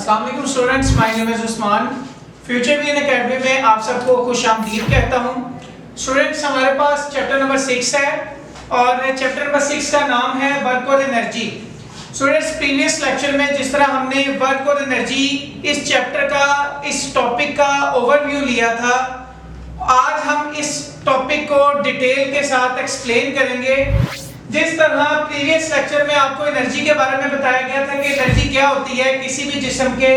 अस्सलाम वालेकुम students, my name is Usman. Future vision academy में आप सबको खुशामदीद कहता हूँ। स्टूडेंट्स, हमारे पास चैप्टर नंबर 6 है और चैप्टर नंबर 6 का नाम है वर्क और एनर्जी। स्टूडेंट्स, प्रीवियस लेक्चर में जिस तरह हमने वर्क और एनर्जी इस चैप्टर का, इस टॉपिक का ओवरव्यू लिया था, आज हम इस टॉपिक को डिटेल के साथ एक्सप्लेन करेंगे। जिस तरह प्रीवियस लेक्चर में आपको एनर्जी के बारे में बताया गया था कि एनर्जी क्या होती है, किसी भी जिस्म के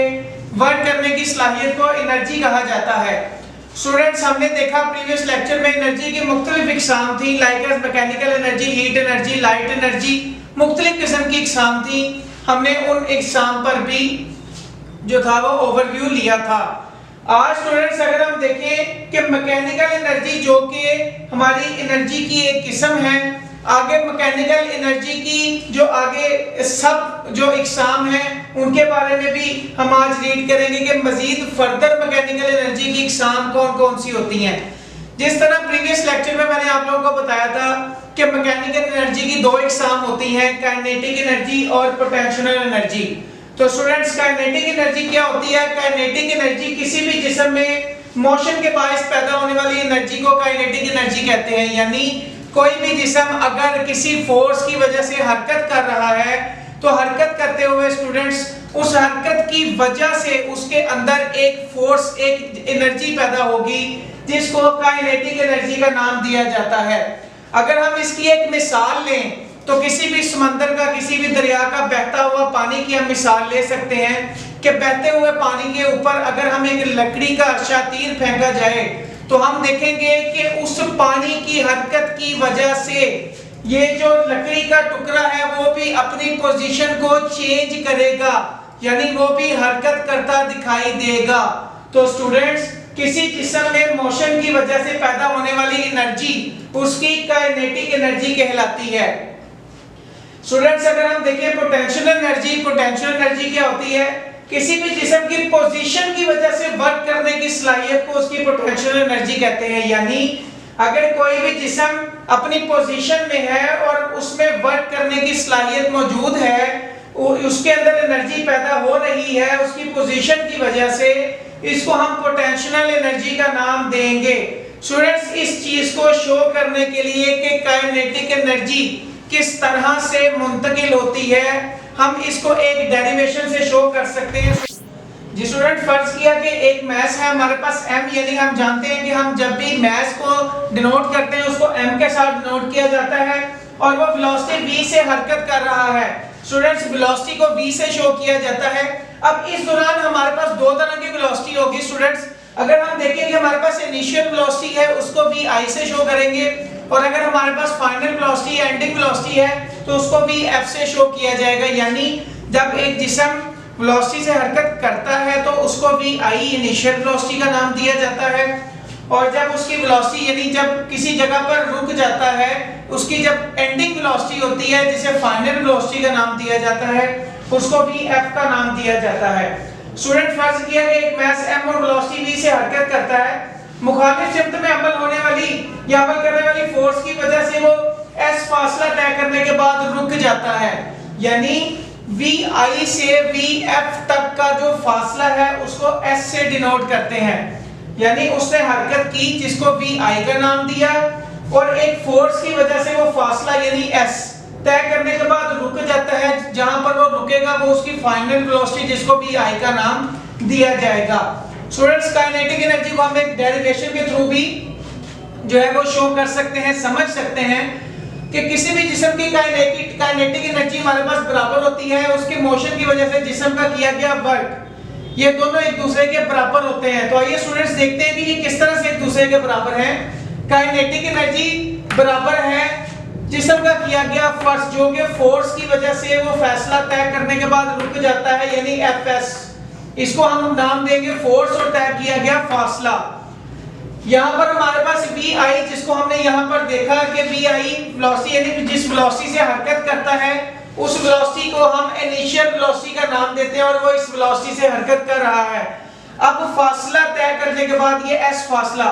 वर्क करने की सलाहियत को एनर्जी कहा जाता है। स्टूडेंट्स, हमने देखा प्रीवियस लेक्चर में एनर्जी की मुख्तलिफ इकसाम थी, like as mechanical energy, heat energy, light energy, मुख्तलिफ किस्म की इकसाम थी। हमने उन इकसाम पर भी जो था वो ओवरव्यू लिया था। आज स्टूडेंट्स अगर हम देखें कि मैकेनिकल एनर्जी जो कि हमारी एनर्जी की एक किस्म है, आगे मैकेनिकल एनर्जी की जो आगे सब जो इकसाम है उनके बारे में भी हम आज रीड करेंगे कि मजीद फर्दर मैकेनिकल एनर्जी की इकसाम कौन कौन सी होती हैं। जिस तरह प्रीवियस लेक्चर में मैंने आप लोगों को बताया था कि मैकेनिकल एनर्जी की दो इकसाम होती हैं, काइनेटिक एनर्जी और पोटेंशियल एनर्जी। तो स्टूडेंट्स, काइनेटिक एनर्जी क्या होती है? काइनेटिक एनर्जी किसी भी जिस्म में मोशन के बायस पैदा होने वाली एनर्जी को काइनेटिक एनर्जी कहते हैं। यानी कोई भी जिस्म अगर किसी फोर्स की वजह से हरकत कर रहा है तो हरकत करते हुए स्टूडेंट्स उस हरकत की वजह से उसके अंदर एक फोर्स, एक एनर्जी पैदा होगी जिसको काइनेटिक एनर्जी का नाम दिया जाता है। अगर हम इसकी एक मिसाल लें तो किसी भी समंदर का, किसी भी दरिया का बहता हुआ पानी की हम मिसाल ले सकते हैं कि बहते हुए पानी के ऊपर अगर हम एक लकड़ी का अर्शा तीर फेंका जाए तो हम देखेंगे कि उस पानी की हरकत की वजह से ये जो लकड़ी का टुकड़ा है वो भी अपनी पोजीशन को चेंज करेगा, यानी वो भी हरकत करता दिखाई देगा। तो स्टूडेंट्स, किसी जिस्म में मोशन की वजह से पैदा होने वाली एनर्जी उसकी काइनेटिक एनर्जी कहलाती है। स्टूडेंट्स, अगर हम देखें पोटेंशियल एनर्जी, पोटेंशियल एनर्जी क्या होती है? किसी भी जिस्म की पोजीशन की वजह से वर्क करने की सलाहियत को उसकी पोटेंशियल एनर्जी कहते हैं। यानी अगर कोई भी जिस्म अपनी पोजीशन में है और उसमें वर्क करने की सलाहियत मौजूद है, उसके अंदर एनर्जी पैदा हो रही है उसकी पोजीशन की वजह से, इसको हम पोटेंशियल एनर्जी का नाम देंगे। स्टूडेंट्स, इस चीज को शो करने के लिए कि काइनेटिक एनर्जी किस तरह से मुंतकिल होती है, हम इसको एक डेरिवेशन से शो कर सकते हैं। जी स्टूडेंट, फर्ज किया कि एक मास है हमारे पास m, यानी हम जानते हैं कि हम जब भी मास को डिनोट करते हैं उसको m के साथ डिनोट किया जाता है और वो वेलोसिटी v से हरकत कर रहा है। स्टूडेंट्स, वेलोसिटी को v से शो किया जाता है। अब इस दौरान हमारे पास दो तरह की वेलोसिटी होगी। स्टूडेंट्स, अगर हम देखें कि हमारे पास इनिशियल वेलोसिटी है उसको vi से शो करेंगे और अगर हमारे पास फाइनल वेलोसिटी, एंडिंग वेलोसिटी है तो उसको भी f से शो किया जाएगा। यानी जब एक जिस्म वेलोसिटी से हरकत करता है तो उसको vi इनिशियल वेलोसिटी का नाम दिया जाता है और जब उसकी वेलोसिटी यानी जब किसी जगह पर रुक जाता है उसकी जब एंडिंग वेलोसिटी होती है जिसे फाइनल वेलोसिटी का नाम दिया जाता है, उसको भी f का नाम दिया जाता है। स्टूडेंट, फर्ज किया कि एक मास m और वेलोसिटी v से हरकत करता है, मुखालिफ सिमत में अमल होने वाली या अमल करने वाली फोर्स की वजह से वो s फासला तय करने के बाद रुक जाता है। यानी vi से vf तक का जो फासला है उसको s से डिनोट करते हैं। यानी उसने हरकत की जिसको vi का नाम दिया और एक फोर्स की वजह से वो फासला यानी s तय करने के बाद रुक जाता है, जहां पर वो रुकेगा वो उसकी फाइनल वेलोसिटी जिसको vi का नाम दिया जाएगा। स्टूडेंट्स, काइनेटिक एनर्जी को हम एक डेरिवेशन के थ्रू भी जो है वो शो कर सकते हैं, समझ सकते हैं कि किसी भी जिस्म की काइनेटिक एनर्जी हमारे पास बराबर होती है उसके मोशन की वजह से जिस्म का किया गया वर्क, ये दोनों एक दूसरे के बराबर होते हैं। तो आइए स्टूडेंट्स देखते हैं कि ये किस तरह से एक दूसरे के बराबर हैं। काइनेटिक एनर्जी बराबर है जिस्म का किया गया फोर्स, जो कि फोर्स की वजह से वो फैसला तय करने के बाद रुक जाता है, यानी Fs। इसको हम नाम देंगे फोर्स और तय किया गया फासला। यहाँ पर हमारे पास vi, जिसको हमने यहाँ पर देखा कि vi वेलोसिटी यानी जिस वेलोसिटी से हरकत करता है उस वेलोसिटी को हम इनिशियल वेलोसिटी का नाम देते हैं और वो इस वेलोसिटी से हरकत कर रहा है। अब फासला तय करने के बाद ये s फासला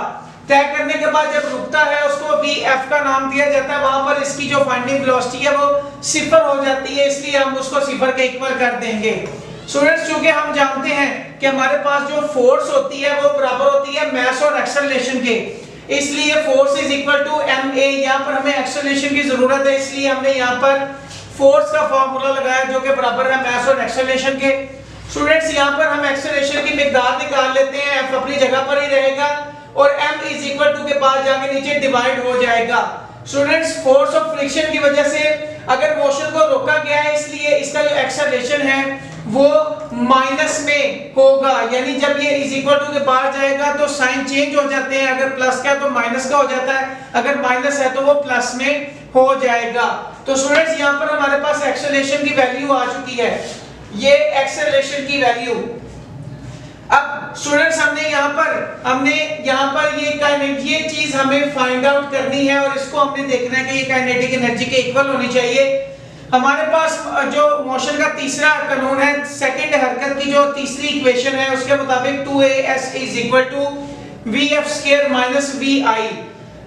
तय करने के बाद जब रुकता है उसको vf का नाम दिया जाता है। वहां पर इसकी जो फाइंडिंग वेलोसिटी है वो 0 हो जाती है, इसलिए हम उसको 0 के इक्वल कर देंगे। स्टूडेंट्स चूंकि हम जानते हैं कि हमारे पास जो फोर्स होती है वो बराबर होती है मास और एक्सेलरेशन के, इसलिए force is equal to ma। यहाँ पर हमें एक्सेलरेशन की जरूरत है, इसलिए हमने यहाँ पर फोर्स का फॉर्मूला लगाया जो कि बराबर है मास और एक्सेलरेशन के। स्टूडेंट्स यहाँ पर हम एक्सेलरेशन की मिकदार निकाल लेते हैं, f अपनी जगह पर ही रहेगा और m इज इक्वल टू के बाद जाके नीचे डिवाइड हो जाएगा। स्टूडेंट्स फोर्स ऑफ फ्रिक्शन की वजह से अगर मोशन को रोका गया है, इसलिए इसका जो एक्सेलरेशन है वो माइनस में होगा, यानी जब ये इज इक्वल टू के बाहर जाएगा तो साइन चेंज हो जाते हैं, अगर प्लस का तो माइनस का हो जाता है, अगर माइनस है तो वो प्लस में हो जाएगा। तो स्टूडेंट्स यहाँ पर हमारे पास एक्सेलरेशन की वैल्यू आ चुकी है, ये एक्सेलरेशन की वैल्यू। अब स्टूडेंट्स हमने यहाँ पर ये चीज हमें फाइंड आउट करनी है और इसको हमने देखना है कि ये काइनेटिक एनर्जी के इक्वल होनी चाहिए। हमारे पास जो मोशन का तीसरा कानून है, सेकंड हरकत की जो तीसरी इक्वेशन है, उसके मुताबिक 2as is equal to vf square minus vi।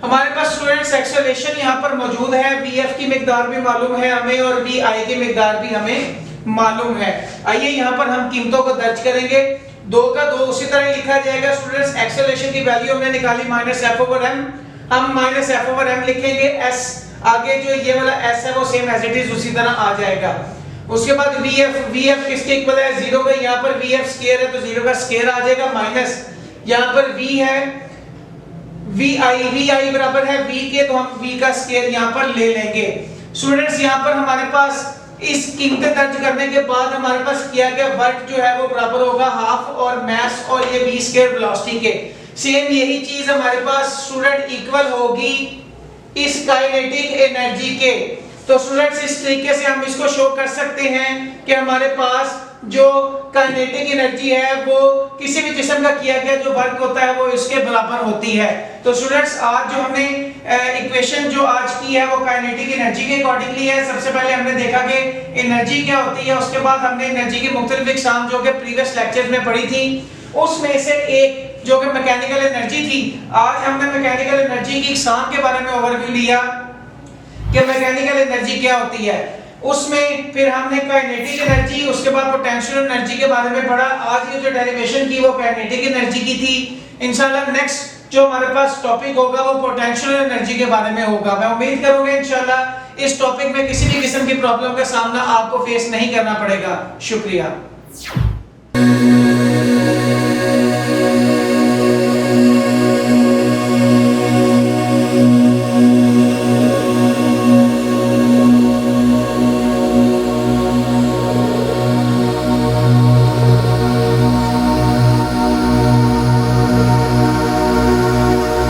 हमारे पास स्टूडेंट्स एक्सेलरेशन यहाँ पर मौजूद है, vf की मिकदार भी मालूम है हमें और vi की मिकदार भी हमें मालूम है। आइए यहाँ पर हम कीमतों को दर्ज करेंगे, 2 का 2 उसी तरह लिखा जाएगा। स्टूडेंट्स एक्सेलरेशन की वैल्यू हमने निकाली माइनस एफ ओवर एम, हम माइनस एफ ओवर एम लिखेंगे, एस आगे जो ये वाला s है वो सेम एज इट इज उसी तरह आ जाएगा। उसके बाद vf किसके इक्वल है, 0 का, यहाँ पर vf स्क्वायर है तो 0 का स्क्वायर आ जाएगा, माइनस यहाँ पर v है vi बराबर है v के, तो हम v का स्क्वायर यहाँ पर ले लेंगे। स्टूडेंट्स यहाँ पर हमारे पास इस कीमतें दर्ज करने के बाद हमारे पास किया गया वर्क जो है वो बराबर होगा हाफ और मास और ये v स्क्वायर वेलोसिटी के। सेम यही चीज हमारे पास स्टूडेंट इक्वल होगी इस काइनेटिक एनर्जी के। तो स्टूडेंट्स इस तरीके से हम इसको शो कर सकते हैं कि हमारे पास जो काइनेटिक एनर्जी है वो किसी भी जिस्म का किया गया जो वर्क होता है वो इसके बराबर होती है। तो स्टूडेंट्स आज जो हमने इक्वेशन जो आज की है वो काइनेटिक एनर्जी के अकॉर्डिंगली है। सबसे पहले हमने देखा कि एनर्जी क्या होती है, उसके बाद हमने एनर्जी की मुख्तलिफ इकसाम जो कि प्रीवियस लेक्चर में पढ़ी थी, उसमें से एक जो कि मैकेनिकल एनर्जी थी। आज हमने मैकेनिकल एनर्जी की इकसाम के बारे में ओवरव्यू लिया कि मैकेनिकल एनर्जी क्या होती है, उसमें फिर हमने काइनेटिक एनर्जी, उसके बाद पोटेंशियल एनर्जी के बारे में पढ़ा। आज ये जो डेरिवेशन की वो काइनेटिक एनर्जी की थी। इंशाल्लाह नेक्स्ट जो हमारे पास टॉपिक होगा वो पोटेंशियल एनर्जी के बारे में होगा। मैं उम्मीद करूंगा इंशाल्लाह इस टॉपिक में किसी भी किस्म की प्रॉब्लम का सामना आपको फेस नहीं करना पड़ेगा। शुक्रिया।